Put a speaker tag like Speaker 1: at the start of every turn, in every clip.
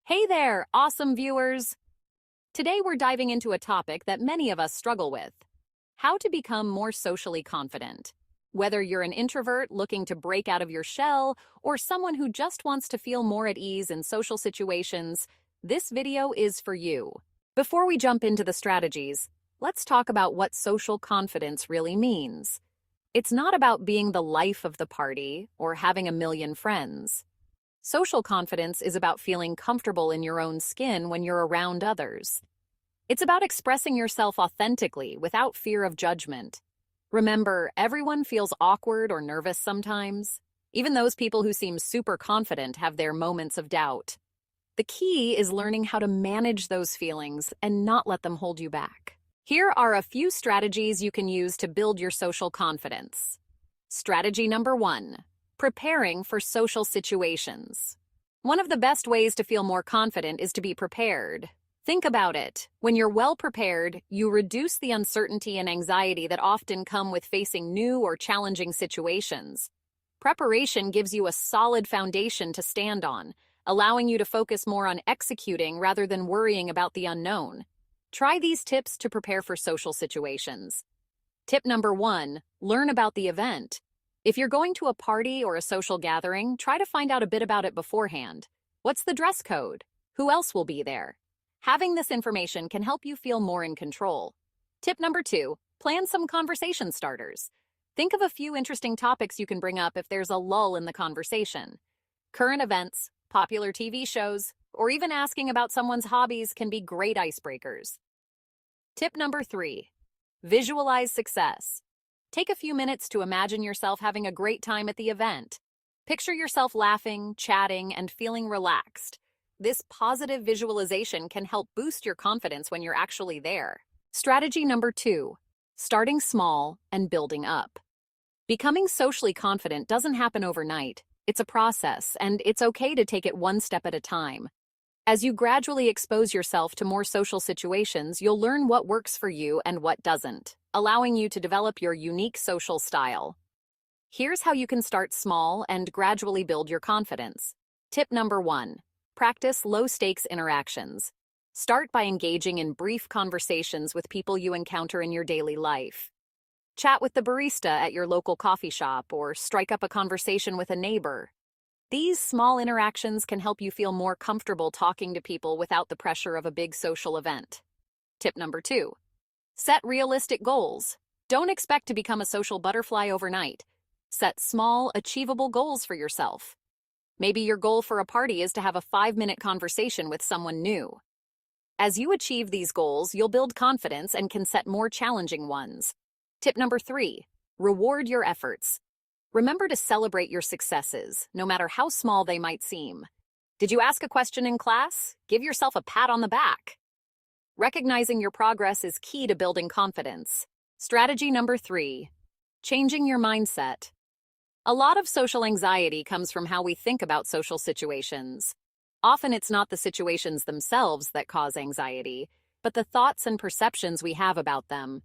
Speaker 1: Hey there, awesome viewers! Today we're diving into a topic that many of us struggle with: how to become more socially confident. Whether you're an introvert looking to break out of your shell or someone who just wants to feel more at ease in social situations, this video is for you. Before we jump into the strategies, let's talk about what social confidence really means. It's not about being the life of the party or having a million friends. Social confidence is about feeling comfortable in your own skin when you're around others. It's about expressing yourself authentically without fear of judgment. Remember, everyone feels awkward or nervous sometimes. Even those people who seem super confident have their moments of doubt. The key is learning how to manage those feelings and not let them hold you back. Here are a few strategies you can use to build your social confidence. Strategy number 1. Preparing for social situations. One of the best ways to feel more confident is to be prepared. Think about it. When you're well prepared, you reduce the uncertainty and anxiety that often come with facing new or challenging situations. Preparation gives you a solid foundation to stand on, allowing you to focus more on executing rather than worrying about the unknown. Try these tips to prepare for social situations. Tip number 1, learn about the event. If you're going to a party or a social gathering, try to find out a bit about it beforehand. What's the dress code? Who else will be there? Having this information can help you feel more in control. Tip number 2, plan some conversation starters. Think of a few interesting topics you can bring up if there's a lull in the conversation. Current events, popular TV shows, or even asking about someone's hobbies can be great icebreakers. Tip number 3, visualize success. Take a few minutes to imagine yourself having a great time at the event. Picture yourself laughing, chatting, and feeling relaxed. This positive visualization can help boost your confidence when you're actually there. Strategy number 2, starting small and building up. Becoming socially confident doesn't happen overnight. It's a process, and it's okay to take it one step at a time. As you gradually expose yourself to more social situations, you'll learn what works for you and what doesn't, allowing you to develop your unique social style. Here's how you can start small and gradually build your confidence. Tip number 1, practice low-stakes interactions. Start by engaging in brief conversations with people you encounter in your daily life. Chat with the barista at your local coffee shop or strike up a conversation with a neighbor. These small interactions can help you feel more comfortable talking to people without the pressure of a big social event. Tip number 2, set realistic goals. Don't expect to become a social butterfly overnight. Set small, achievable goals for yourself. Maybe your goal for a party is to have a 5-minute conversation with someone new. As you achieve these goals, you'll build confidence and can set more challenging ones. Tip number 3, reward your efforts. Remember to celebrate your successes, no matter how small they might seem. Did you ask a question in class? Give yourself a pat on the back. Recognizing your progress is key to building confidence. Strategy number 3, changing your mindset. A lot of social anxiety comes from how we think about social situations. Often it's not the situations themselves that cause anxiety, but the thoughts and perceptions we have about them.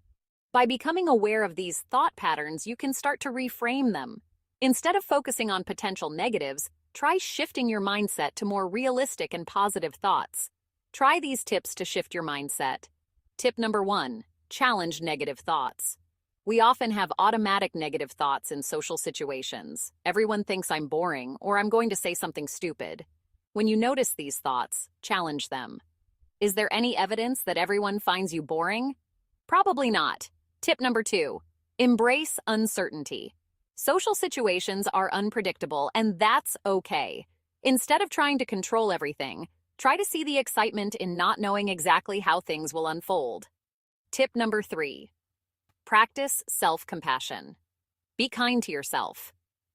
Speaker 1: By becoming aware of these thought patterns, you can start to reframe them. Instead of focusing on potential negatives, try shifting your mindset to more realistic and positive thoughts. Try these tips to shift your mindset. Tip number 1, challenge negative thoughts. We often have automatic negative thoughts in social situations. Everyone thinks I'm boring, or I'm going to say something stupid. When you notice these thoughts, challenge them. Is there any evidence that everyone finds you boring? Probably not. Tip number 2, embrace uncertainty. Social situations are unpredictable, and that's okay. Instead of trying to control everything, try to see the excitement in not knowing exactly how things will unfold. Tip number 3, practice self-compassion. Be kind to yourself.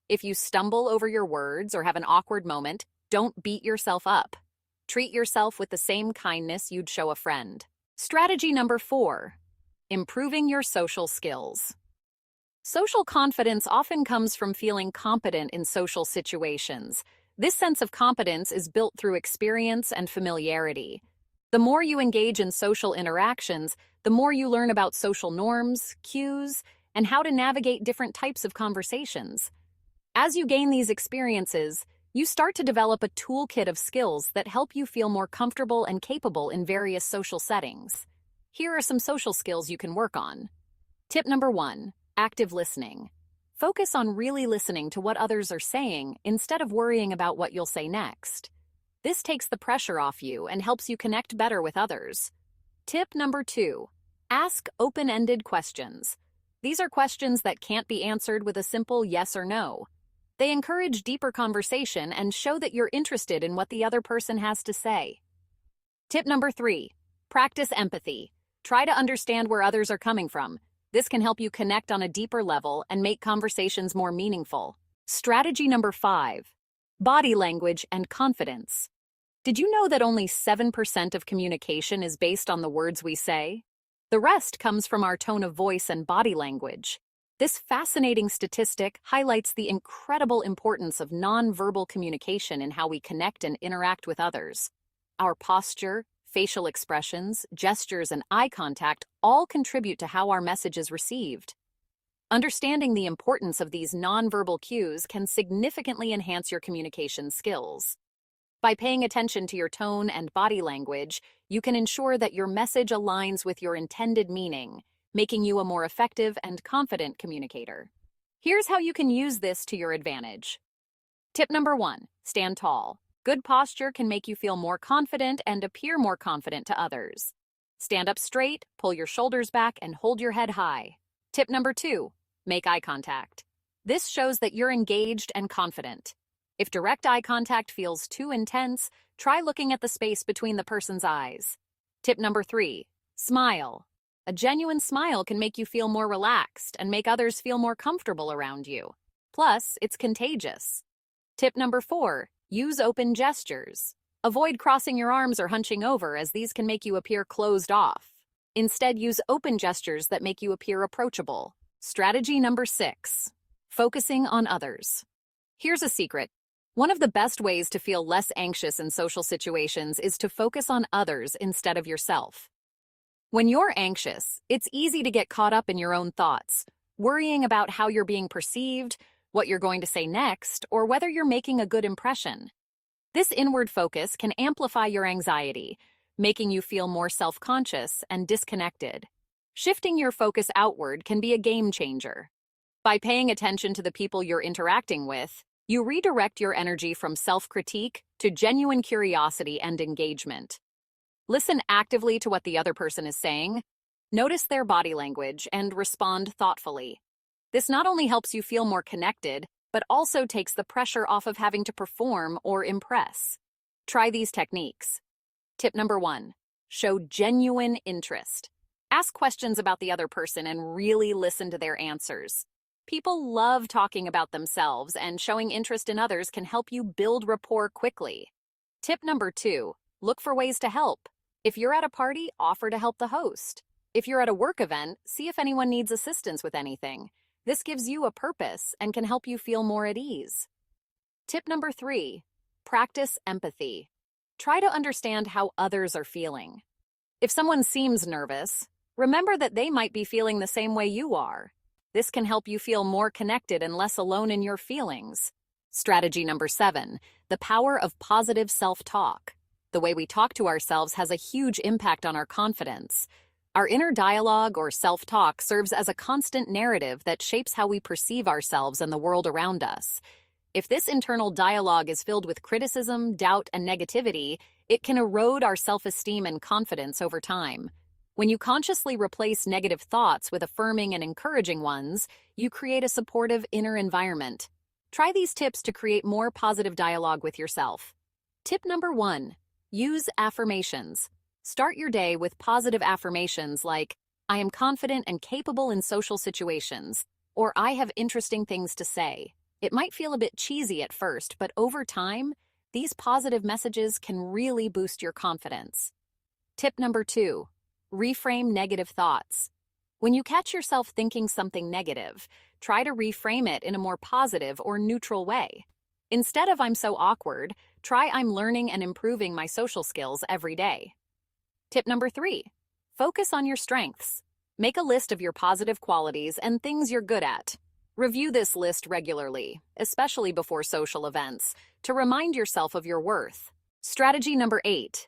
Speaker 1: If you stumble over your words or have an awkward moment, don't beat yourself up. Treat yourself with the same kindness you'd show a friend. Strategy number 4, improving your social skills. Social confidence often comes from feeling competent in social situations. This sense of competence is built through experience and familiarity. The more you engage in social interactions, the more you learn about social norms, cues, and how to navigate different types of conversations. As you gain these experiences, You start to develop a toolkit of skills that help you feel more comfortable and capable in various social settings. Here are some social skills you can work on. Tip number 1, active listening. Focus on really listening to what others are saying instead of worrying about what you'll say next. This takes the pressure off you and helps you connect better with others. Tip number 2, ask open-ended questions. These are questions that can't be answered with a simple yes or no. They encourage deeper conversation and show that you're interested in what the other person has to say. Tip number 3, practice empathy. Try to understand where others are coming from. This can help you connect on a deeper level and make conversations more meaningful. Strategy number 5, body language and confidence. Did you know that only 7% of communication is based on the words we say? The rest comes from our tone of voice and body language. This fascinating statistic highlights the incredible importance of nonverbal communication in how we connect and interact with others. Our posture, facial expressions, gestures, and eye contact all contribute to how our message is received. Understanding the importance of these nonverbal cues can significantly enhance your communication skills. By paying attention to your tone and body language, you can ensure that your message aligns with your intended meaning, making you a more effective and confident communicator. Here's how you can use this to your advantage. Tip number 1, stand tall. Good posture can make you feel more confident and appear more confident to others. Stand up straight, pull your shoulders back, and hold your head high. Tip number 2, make eye contact. This shows that you're engaged and confident. If direct eye contact feels too intense, try looking at the space between the person's eyes. Tip number 3, smile. A genuine smile can make you feel more relaxed and make others feel more comfortable around you. Plus, it's contagious. Tip number 4, use open gestures. Avoid crossing your arms or hunching over, as these can make you appear closed off. Instead, use open gestures that make you appear approachable. Strategy number 6, focusing on others. Here's a secret. One of the best ways to feel less anxious in social situations is to focus on others instead of yourself. When you're anxious, it's easy to get caught up in your own thoughts, worrying about how you're being perceived, what you're going to say next, or whether you're making a good impression. This inward focus can amplify your anxiety, making you feel more self-conscious and disconnected. Shifting your focus outward can be a game changer. By paying attention to the people you're interacting with, you redirect your energy from self-critique to genuine curiosity and engagement. Listen actively to what the other person is saying, notice their body language, and respond thoughtfully. This not only helps you feel more connected, but also takes the pressure off of having to perform or impress. Try these techniques. Tip number 1, show genuine interest. Ask questions about the other person and really listen to their answers. People love talking about themselves, and showing interest in others can help you build rapport quickly. Tip number 2, look for ways to help. If you're at a party, offer to help the host. If you're at a work event, see if anyone needs assistance with anything. This gives you a purpose and can help you feel more at ease. Tip number 3, practice empathy. Try to understand how others are feeling. If someone seems nervous, remember that they might be feeling the same way you are. This can help you feel more connected and less alone in your feelings. Strategy number 7, the power of positive self-talk. The way we talk to ourselves has a huge impact on our confidence. Our inner dialogue or self-talk serves as a constant narrative that shapes how we perceive ourselves and the world around us. If this internal dialogue is filled with criticism, doubt, and negativity, it can erode our self-esteem and confidence over time. When you consciously replace negative thoughts with affirming and encouraging ones, you create a supportive inner environment. Try these tips to create more positive dialogue with yourself. Tip number 1, use affirmations. Start your day with positive affirmations like, I am confident and capable in social situations, or I have interesting things to say. It might feel a bit cheesy at first, but over time, these positive messages can really boost your confidence. Tip number 2, reframe negative thoughts. When you catch yourself thinking something negative, try to reframe it in a more positive or neutral way. Instead of I'm so awkward, try I'm learning and improving my social skills every day. Tip number 3, focus on your strengths. Make a list of your positive qualities and things you're good at. Review this list regularly, especially before social events, to remind yourself of your worth. Strategy number 8,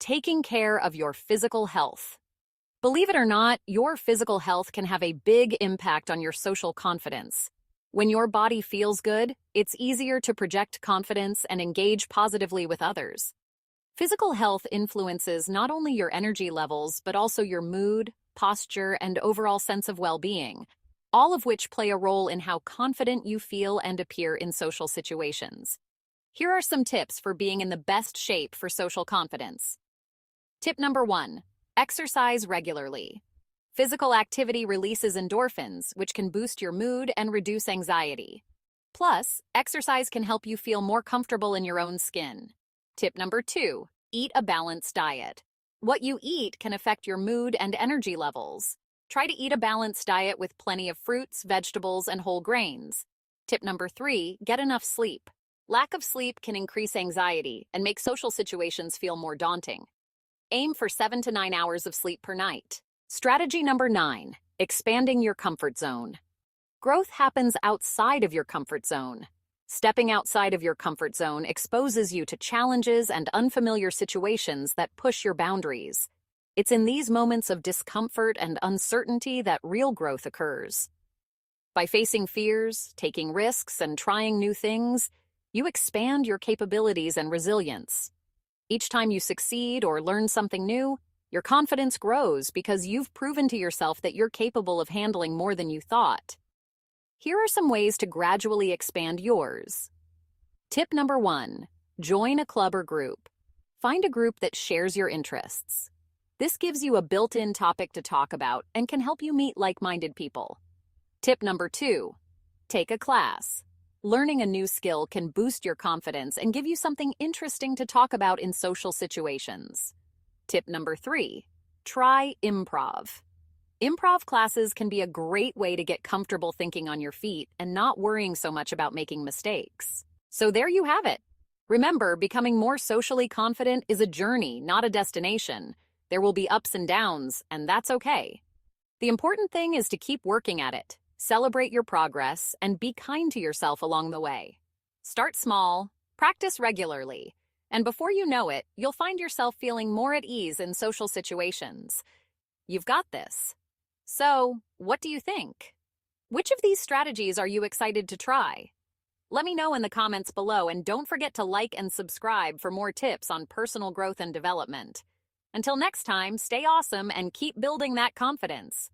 Speaker 1: taking care of your physical health. Believe it or not, your physical health can have a big impact on your social confidence. When your body feels good, it's easier to project confidence and engage positively with others. Physical health influences not only your energy levels, but also your mood, posture, and overall sense of well-being, all of which play a role in how confident you feel and appear in social situations. Here are some tips for being in the best shape for social confidence. Tip number 1, exercise regularly. Physical activity releases endorphins, which can boost your mood and reduce anxiety. Plus, exercise can help you feel more comfortable in your own skin. Tip number 2, eat a balanced diet. What you eat can affect your mood and energy levels. Try to eat a balanced diet with plenty of fruits, vegetables, and whole grains. Tip number 3, get enough sleep. Lack of sleep can increase anxiety and make social situations feel more daunting. Aim for 7 to 9 hours of sleep per night. Strategy number 9, expanding your comfort zone. Growth happens outside of your comfort zone. Stepping outside of your comfort zone exposes you to challenges and unfamiliar situations that push your boundaries. It's in these moments of discomfort and uncertainty that real growth occurs. By facing fears, taking risks, and trying new things, you expand your capabilities and resilience. Each time you succeed or learn something new, your confidence grows because you've proven to yourself that you're capable of handling more than you thought. Here are some ways to gradually expand yours. Tip number 1, join a club or group. Find a group that shares your interests. This gives you a built-in topic to talk about and can help you meet like-minded people. Tip number 2, take a class. Learning a new skill can boost your confidence and give you something interesting to talk about in social situations. Tip number 3, try improv. Improv classes can be a great way to get comfortable thinking on your feet and not worrying so much about making mistakes. So there you have it. Remember, becoming more socially confident is a journey, not a destination. There will be ups and downs, and that's okay. The important thing is to keep working at it, celebrate your progress, and be kind to yourself along the way. Start small, practice regularly, and before you know it, you'll find yourself feeling more at ease in social situations. You've got this. So, what do you think? Which of these strategies are you excited to try? Let me know in the comments below, and don't forget to like and subscribe for more tips on personal growth and development. Until next time, stay awesome and keep building that confidence.